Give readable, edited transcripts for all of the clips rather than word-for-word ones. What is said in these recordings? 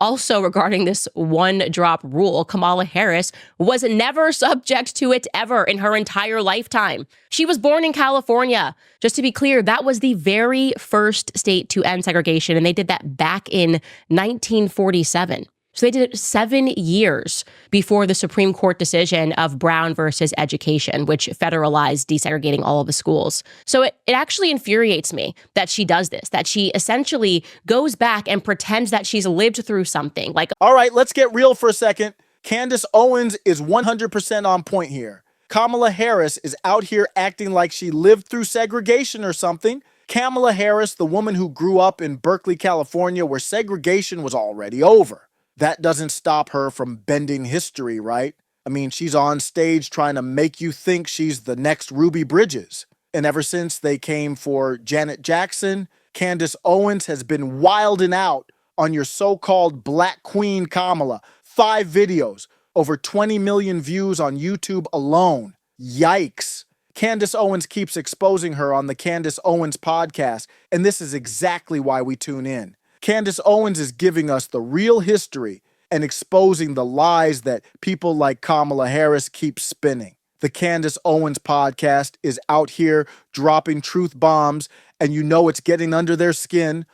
Also, regarding this one-drop rule, Kamala Harris was never subject to it ever in her entire lifetime. She was born in California. Just to be clear, that was the very first state to end segregation, and they did that back in 1947. So they did it 7 years before the Supreme Court decision of Brown versus Education, which federalized desegregating all of the schools. So it actually infuriates me that she does this, that she essentially goes back and pretends that she's lived through something. Like, all right, let's get real for a second. Candace Owens is 100% on point here. Kamala Harris is out here acting like she lived through segregation or something. Kamala Harris, the woman who grew up in Berkeley, California, where segregation was already over. That doesn't stop her from bending history, right? I mean, she's on stage trying to make you think she's the next Ruby Bridges. And ever since they came for Janet Jackson, Candace Owens has been wilding out on your so-called Black Queen Kamala. 5 videos, over 20 million views on YouTube alone. Yikes. Candace Owens keeps exposing her on the Candace Owens Podcast, and this is exactly why we tune in. Candace Owens is giving us the real history and exposing the lies that people like Kamala Harris keep spinning. The Candace Owens Podcast is out here dropping truth bombs, and you know it's getting under their skin.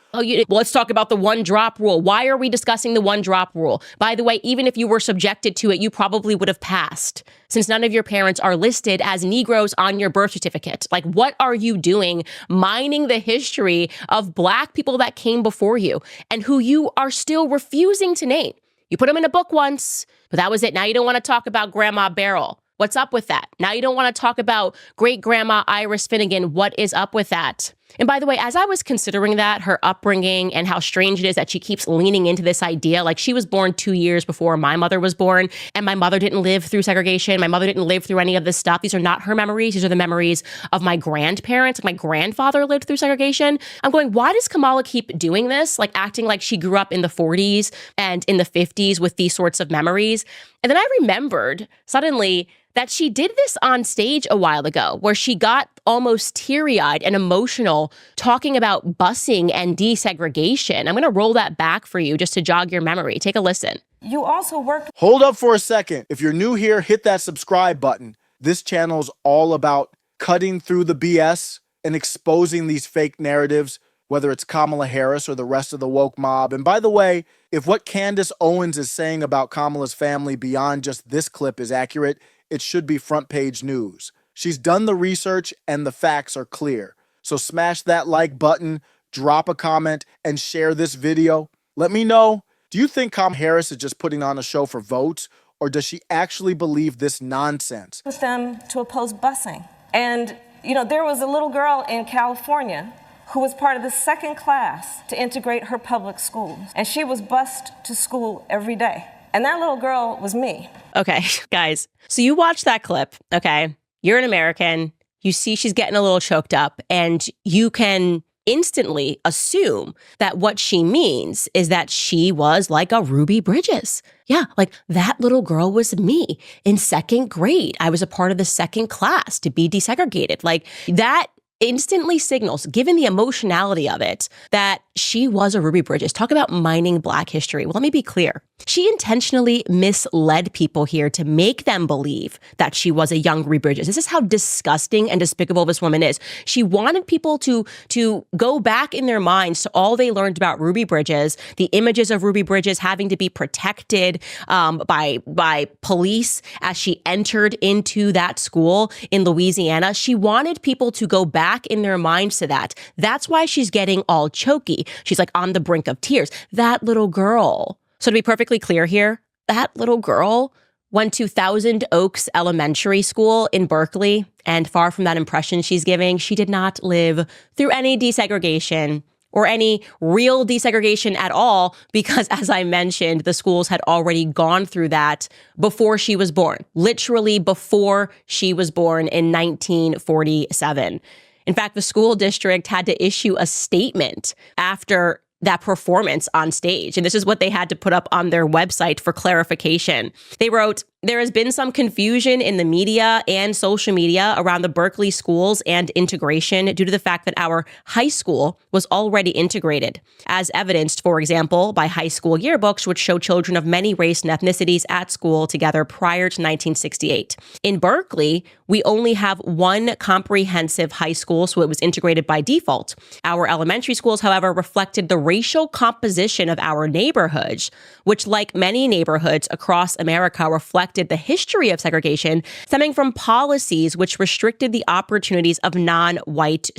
Let's talk about the one-drop rule. Why are we discussing the one-drop rule? By the way, even if you were subjected to it, you probably would have passed, since none of your parents are listed as Negroes on your birth certificate. Like, what are you doing mining the history of Black people that came before you and who you are still refusing to name? You put them in a book once, but that was it. Now you don't want to talk about Grandma Beryl. What's up with that? Now you don't want to talk about great-grandma Iris Finnegan. What is up with that? And by the way, as I was considering that, her upbringing and how strange it is that she keeps leaning into this idea, like she was born 2 years before my mother was born, and my mother didn't live through segregation. My mother didn't live through any of this stuff. These are not her memories. These are the memories of my grandparents. My grandfather lived through segregation. I'm going, why does Kamala keep doing this? Like acting like she grew up in the 40s and in the 50s with these sorts of memories. And then I remembered suddenly that she did this on stage a while ago, where she got almost teary-eyed and emotional talking about busing and desegregation. I'm going to roll that back for you just to jog your memory. Take a listen. You also work... Hold up for a second. If you're new here, hit that subscribe button. This channel is all about cutting through the BS and exposing these fake narratives, whether it's Kamala Harris or the rest of the woke mob. And by the way, if what Candace Owens is saying about Kamala's family beyond just this clip is accurate, it should be front page news. She's done the research and the facts are clear. So smash that like button, drop a comment, and share this video. Let me know, do you think Kamala Harris is just putting on a show for votes, or does she actually believe this nonsense? With them to oppose busing. And, there was a little girl in California who was part of the second class to integrate her public schools. And she was bused to school every day. And that little girl was me. Okay, guys. So you watch that clip, okay? You're an American. You see she's getting a little choked up, and you can instantly assume that what she means is that she was like a Ruby Bridges. Yeah, like that little girl was me in second grade. I was a part of the second class to be desegregated. Like that instantly signals, given the emotionality of it, that she was a Ruby Bridges. Talk about mining Black history. Well, let me be clear. She intentionally misled people here to make them believe that she was a young Ruby Bridges. This is how disgusting and despicable this woman is. She wanted people to go back in their minds to all they learned about Ruby Bridges, the images of Ruby Bridges having to be protected by police as she entered into that school in Louisiana. She wanted people to go back in their minds to that. That's why she's getting all choky. She's like on the brink of tears. That little girl. So to be perfectly clear here, that little girl went to Thousand Oaks Elementary School in Berkeley, and far from that impression she's giving, she did not live through any desegregation or any real desegregation at all, because as I mentioned, the schools had already gone through that before she was born, literally before she was born in 1947. In fact, the school district had to issue a statement after that performance on stage. And this is what they had to put up on their website for clarification. They wrote, There has been some confusion in the media and social media around the Berkeley schools and integration due to the fact that our high school was already integrated, as evidenced, for example, by high school yearbooks, which show children of many race and ethnicities at school together prior to 1968. In Berkeley, we only have one comprehensive high school, so it was integrated by default. Our elementary schools, however, reflected the racial composition of our neighborhoods, which, like many neighborhoods across America, reflected the history of segregation stemming from policies which restricted the opportunities of non-white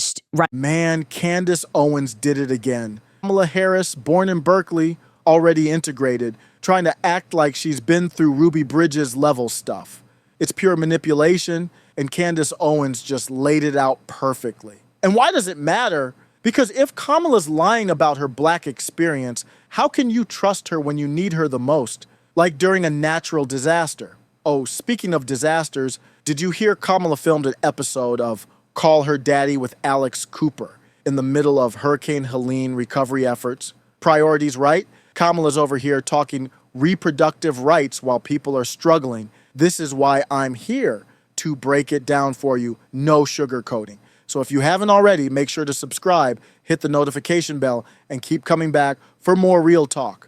Man, Candace Owens did it again. Kamala Harris, born in Berkeley, already integrated, trying to act like she's been through Ruby Bridges level stuff. It's pure manipulation, and Candace Owens just laid it out perfectly. And why does it matter? Because if Kamala's lying about her black experience, how can you trust her when you need her the most? Like during a natural disaster. Oh, speaking of disasters, did you hear Kamala filmed an episode of Call Her Daddy with Alex Cooper in the middle of Hurricane Helene recovery efforts? Priorities, right? Kamala's over here talking reproductive rights while people are struggling. This is why I'm here, to break it down for you. No sugarcoating. So if you haven't already, make sure to subscribe, hit the notification bell, and keep coming back for more real talk.